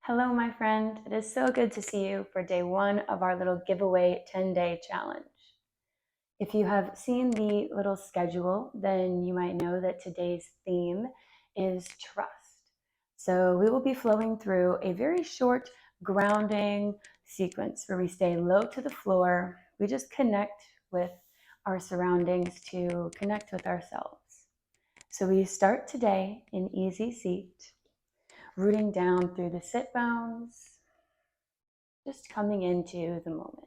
Hello, my friend. It is so good to see you for day one of our little giveaway 10-day challenge. If you have seen the little schedule, then you might know that today's theme is trust. So we will be flowing through a very short grounding sequence where we stay low to the floor. We just connect with our surroundings to connect with ourselves. So we start today in easy seat, rooting down through the sit bones, just coming into the moment.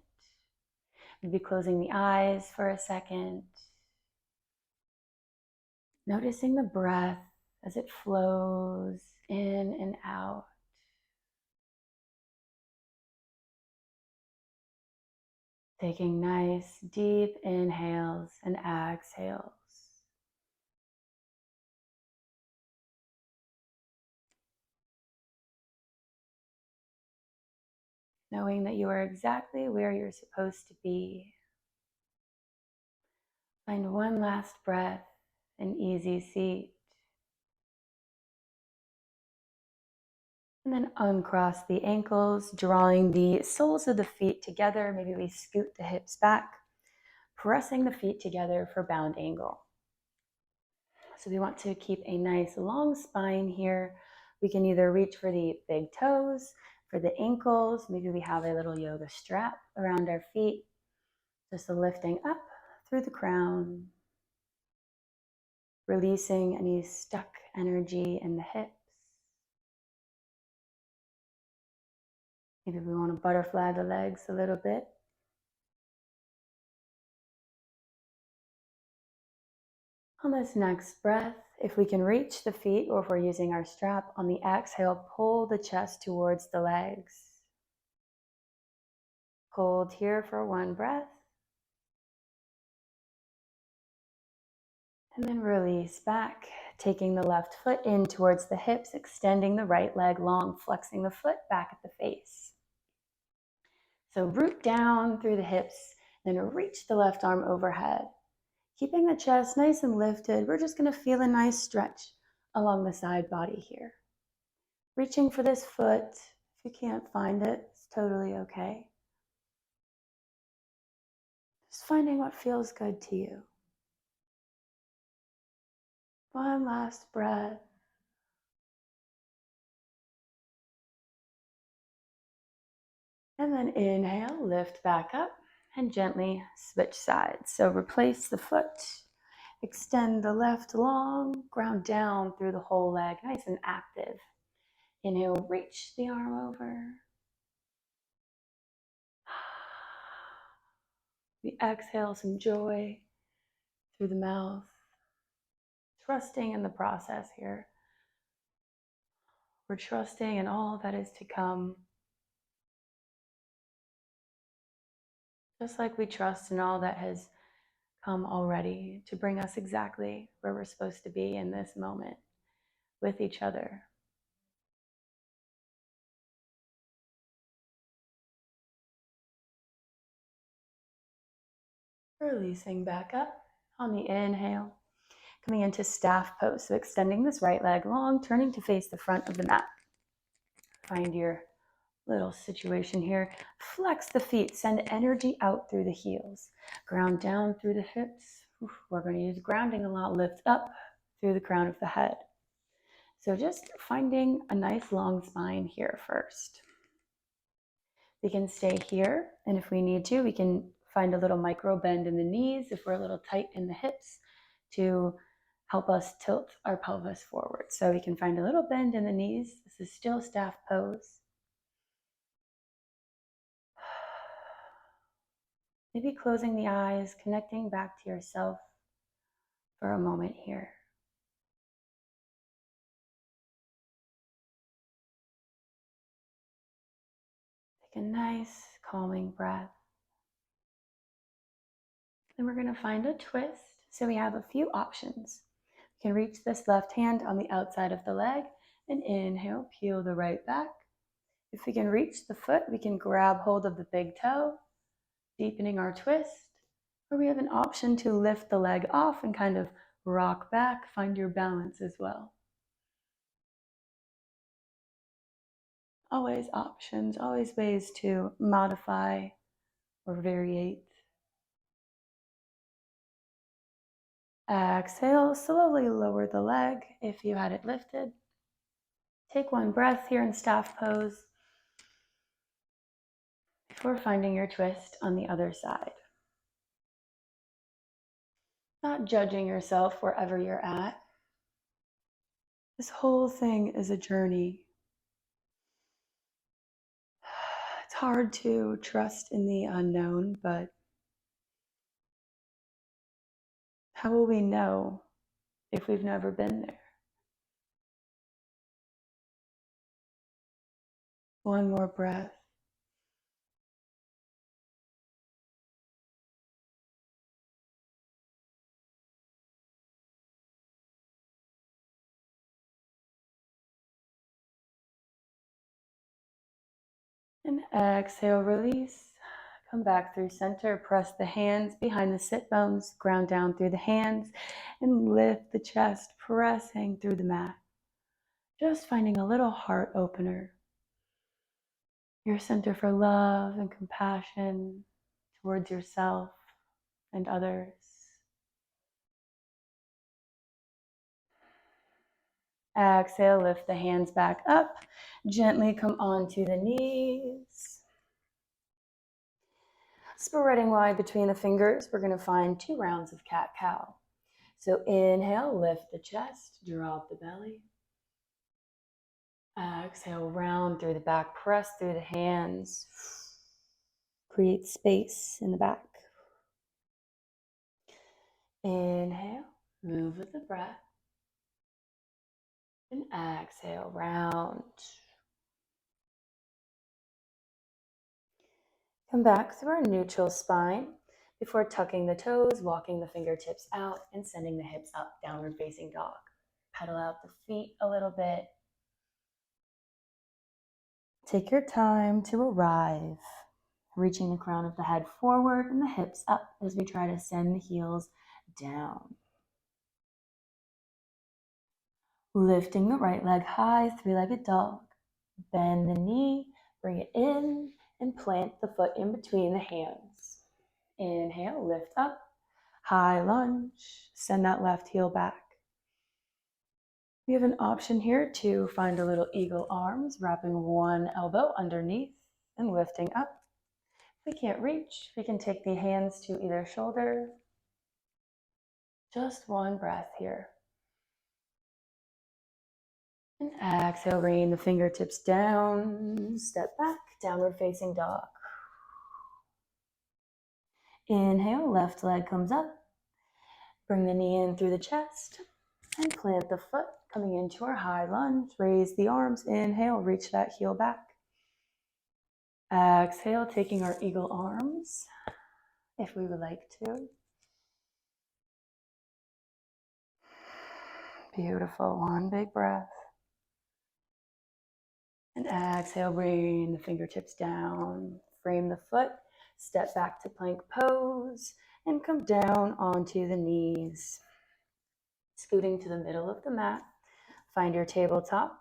Maybe closing the eyes for a second, noticing the breath as it flows in and out. Taking nice deep inhales and exhales. Knowing that you are exactly where you're supposed to be. Find one last breath, an easy seat. And then uncross the ankles, drawing the soles of the feet together. Maybe we scoot the hips back, pressing the feet together for bound angle. So we want to keep a nice long spine here. We can either reach for the big toes, for the ankles. Maybe we have a little yoga strap around our feet. Just lifting up through the crown, releasing any stuck energy in the hips. Maybe we want to butterfly the legs a little bit. On this next breath, if we can reach the feet or if we're using our strap, on the exhale, pull the chest towards the legs. Hold here for one breath. And then release back, taking the left foot in towards the hips, extending the right leg long, flexing the foot back at the face. So root down through the hips, then reach the left arm overhead. Keeping the chest nice and lifted, we're just going to feel a nice stretch along the side body here. Reaching for this foot. If you can't find it, it's totally okay. Just finding what feels good to you. One last breath. And then inhale, lift back up and gently switch sides. So replace the foot, extend the left long, ground down through the whole leg, nice and active. Inhale, reach the arm over. We exhale some joy through the mouth, trusting in the process here. We're trusting in all that is to come. Just like we trust in all that has come already to bring us exactly where we're supposed to be in this moment with each other. Releasing back up on the inhale, coming into staff pose. So extending this right leg long, turning to face the front of the mat. Find your little situation here. Flex the feet, send energy out through the heels. Ground down through the hips. We're going to use grounding a lot. Lift up through the crown of the head. So just finding a nice long spine here first. We can stay here, and if we need to, we can find a little micro bend in the knees if we're a little tight in the hips to help us tilt our pelvis forward. So we can find a little bend in the knees. This is still staff pose. Maybe closing the eyes, connecting back to yourself for a moment here. Take a nice calming breath. Then we're going to find a twist. So we have a few options. You can reach this left hand on the outside of the leg and inhale, peel the right back. If we can reach the foot, we can grab hold of the big toe, deepening our twist. Or we have an option to lift the leg off and kind of rock back, find your balance as well. Always options, always ways to modify or variate. Exhale, slowly lower the leg if you had it lifted. Take one breath here in staff pose before finding your twist on the other side. Not judging yourself wherever you're at. This whole thing is a journey. It's hard to trust in the unknown, but how will we know if we've never been there? One more breath. And exhale, release. Come back through center. Press the hands behind the sit bones. Ground down through the hands and lift the chest, pressing through the mat. Just finding a little heart opener. Your center for love and compassion towards yourself and others. Exhale, lift the hands back up. Gently come onto the knees. Spreading wide between the fingers, we're going to find 2 rounds of cat-cow. So inhale, lift the chest, drop the belly. Exhale, round through the back, press through the hands. Create space in the back. Inhale, move with the breath. And exhale, round. Come back through our neutral spine before tucking the toes, walking the fingertips out, and sending the hips up, downward facing dog. Pedal out the feet a little bit. Take your time to arrive, reaching the crown of the head forward and the hips up as we try to send the heels down. Lifting the right leg high, 3-legged dog. Bend the knee, bring it in, and plant the foot in between the hands. Inhale, lift up, high lunge, send that left heel back. We have an option here to find a little eagle arms, wrapping one elbow underneath and lifting up. If we can't reach, we can take the hands to either shoulder. Just one breath here. And exhale, bringing the fingertips down, step back, downward facing dog. Inhale, left leg comes up. Bring the knee in through the chest and plant the foot, coming into our high lunge. Raise the arms, inhale, reach that heel back. Exhale, taking our eagle arms, if we would like to. Beautiful, one big breath. And exhale, bring the fingertips down, frame the foot, step back to plank pose, and come down onto the knees. Scooting to the middle of the mat, find your tabletop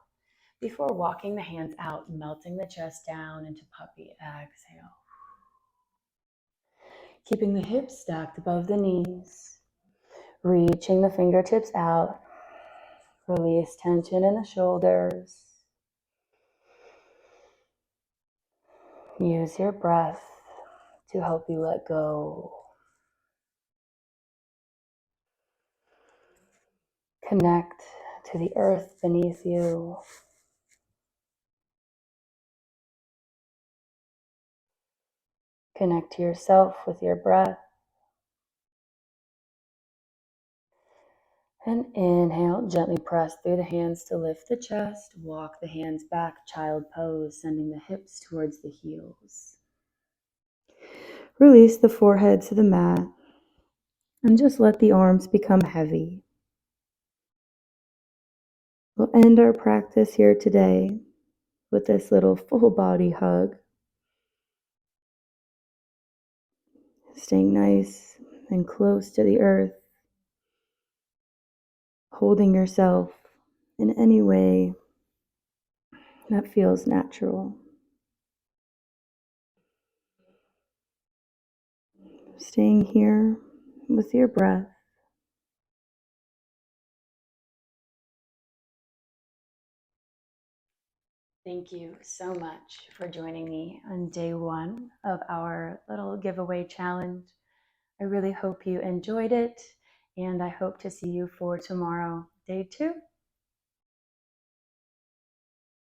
before walking the hands out, melting the chest down into puppy. Exhale. Keeping the hips stacked above the knees, reaching the fingertips out. Release tension in the shoulders. Use your breath to help you let go. Connect to the earth beneath you. Connect to yourself with your breath. And inhale, gently press through the hands to lift the chest. Walk the hands back, child pose, sending the hips towards the heels. Release the forehead to the mat and just let the arms become heavy. We'll end our practice here today with this little full body hug. Staying nice and close to the earth. Holding yourself in any way that feels natural. Staying here with your breath. Thank you so much for joining me on day 1 of our little giveaway challenge. I really hope you enjoyed it, and I hope to see you for tomorrow, day 2.